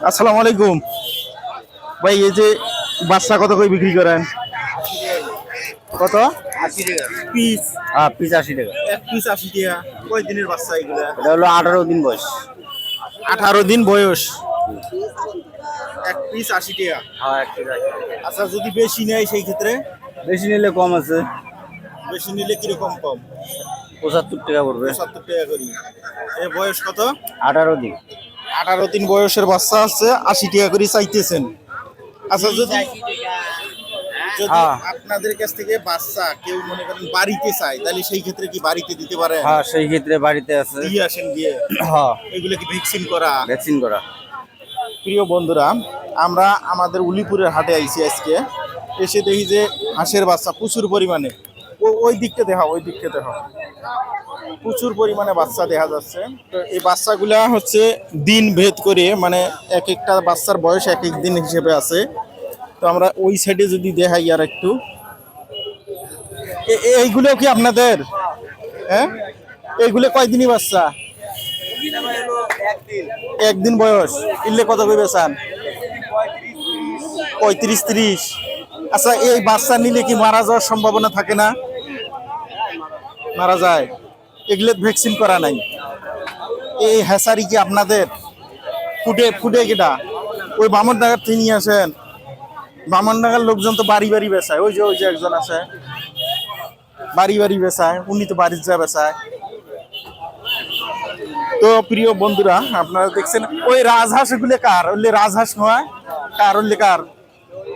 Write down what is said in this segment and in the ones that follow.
আসসালামু আলাইকুম ভাই, এই যে বাচ্চা কত করে বিক্রি করেন? কত 80 টাকা পিস? পিস 80 টাকা। এক পিস 80 টাকা। কয় দিনের বাচ্চা এগুলা? এটা হলো 18 দিন বয়স। 18 দিন বয়স। এক পিস 80 টাকা। হ্যাঁ 1 টাকা। আচ্ছা, যদি বেশি নেয় সেই ক্ষেত্রে? বেশি নিলে কম আছে, বেশি নিলে কিরকম কম? 75 টাকা পড়বে। 70 টাকা করি। এ বয়স কত? 18 দিন। 18 দিন বয়সের বাচ্চা আছে, 80 টাকা করে চাইতেছেন। আচ্ছা, যদি হ্যাঁ আপনাদের কাছ থেকে বাচ্চা কেউ মনে করেন বাড়িতে চায়, তাহলে সেই ক্ষেত্রে কি বাড়িতে দিতে পারে? হ্যাঁ সেই ক্ষেত্রে বাড়িতে আছে। দিয়ে আসেন গিয়ে। হ্যাঁ এগুলো কি ভ্যাকসিন করা? ভ্যাকসিন করা। প্রিয় বন্ধুরা, আমরা আমাদের উলিপুরের হাটে আইছি আজকে। এসে দেখি যে হাঁসের বাচ্চা প্রচুর পরিমাণে। ওই দিকটা দেখা, ওই দিকটা দেখা, প্রচুর পরিমাণে বাচ্চা দেখা যাচ্ছে। তো এই বাচ্চাগুলা হচ্ছে দিন ভেদ করে, মানে এক একটা বাচ্চার বয়স এক এক দিন হিসেবে আছে। তো আমরা ওই সাইডে যদি দেখাই আর একটু, এইগুলো কি আপনাদের? হ্যাঁ, এইগুলো কয়দিনই বাচ্চা? একদিন বয়স। ইলে কত করে বেচান? 35-30। আচ্ছা, এই বাচ্চা নিলে কি মারা যাওয়ার সম্ভাবনা থাকে না? মারা যায়। এগুলো ভ্যাকসিন করা নাই। এই হ্যাসারি কি আপনাদের? ফুটে ফুটে কিটা ওই বামনডাঙ্গার থেকে নিয়ে আসেন? বামনডাঙ্গার লোকজন তো বাড়ি বাড়ি বেচায়। ওই যে একজন আছে, বাড়ি বাড়ি বেচায়, উনি তো বাড়ির যা বেচায়। তো প্রিয় বন্ধুরা, আপনারা দেখছেন ওই রাজহাঁস, এগুলো কার? ওই রাজহাঁস নয়, কার? ওই কার?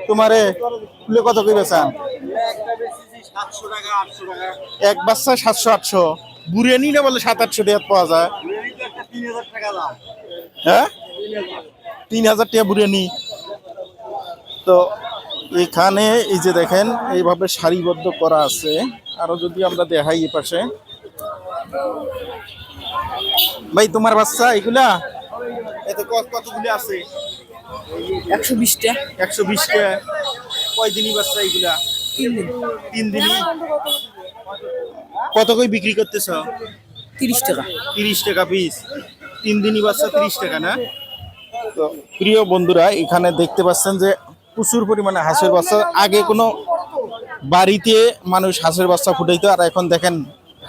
তোমারে ওগুলো কত করে বেচান? এক বাচ্চা 700-800। বুড়িয়ানি না বলে 700-800 টাকা পাওয়া যায়। হ্যাঁ, 3000 টাকা বুড়িয়ানি। তো এখানে এই যে দেখেন, এইভাবে সারিবদ্ধ করা আছে। আরো যদি আমরা দেখাই এই পাশে, ভাই তোমার বাচ্চা এগুলা এতে কতগুলি আছে? 120টা। 120টা। কয় দিনই বাচ্চা এগুলা? 3 দিন। 3 দিনই। কত করে বিক্রি করতেছ? 30 টাকা। 30 টাকা পিস। 3 দিনই বাচ্চা 30 টাকা না? তো প্রিয় বন্ধুরা, এখানে দেখতে পাচ্ছেন যে প্রচুর পরিমাণে হাঁসের বাচ্চা। আগে কোনো বাড়িতে মানুষ হাঁসের বাচ্চা ফুটাইতো, আর এখন দেখেন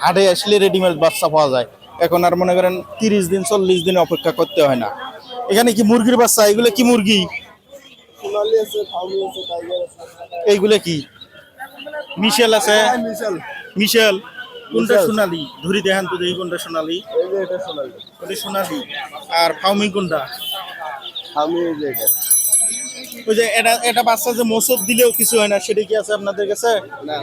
হাটে আসলে রেডিমেড বাচ্চা পাওয়া যায়। এখন আর মনে করেন 30 দিন 40 দিন অপেক্ষা করতে হয় না। এখানে কি মুরগির বাচ্চা? এগুলো কি মুরগি? এইগুলো কি? মিশেল আছে? মিশেল। কোনটা সোনালি? ধরি দেখেন তো, দেখি কোনটা সোনালি। ওটা সোনালি। আর ফাউমি কোনটা? ওই যে এটা এটা বাচ্চা যে মোসদ দিলেও কিছু হয় না, সেটা কি আছে আপনাদের কাছে? না।